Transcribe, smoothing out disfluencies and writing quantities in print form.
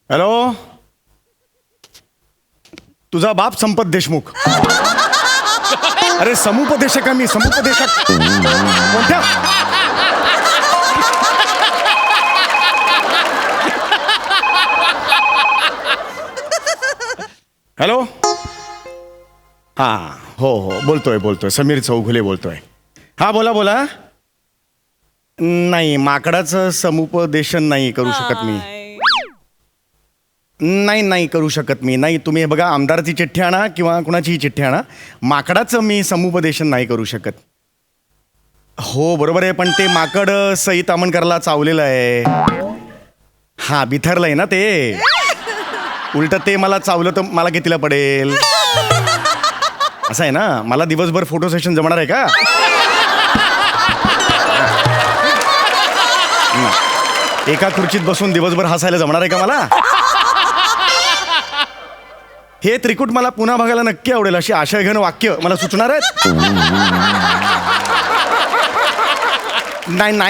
Hello, तुझा बाप संपत देशमुख. अरे समुपदेशक आहे मी, समुपदेशक. कोणत्या? हॅलो. हा, हो हो, बोलतोय समीर चौघुले बोलतोय. हा, बोला बोला. नाही, माकडाचं समुपदेशन नाही करू शकत मी. नाही करू शकत मी. नाही, तुम्ही हे बघा, आमदाराची चिठ्ठी आणा किंवा कुणाचीही चिठ्ठी आणा, माकडाचं मी समुपदेशन नाही करू शकत. हो बरोबर आहे, पण ते माकड सई तामणकरला चावलेलं आहे. हा, बिथरलंय ना ते. उलट ते मला चावलं तर मला कितीला पडेल? असं आहे ना, मला दिवसभर फोटो सेशन जमणार आहे का? एका खुर्चीत बसून दिवसभर हसायला जमणार आहे का मला? हे त्रिकूट मला पुन्हा बघायला नक्की आवडेल. अशी आशय घेणं वाक्य मला सुचणार आहेत. नाही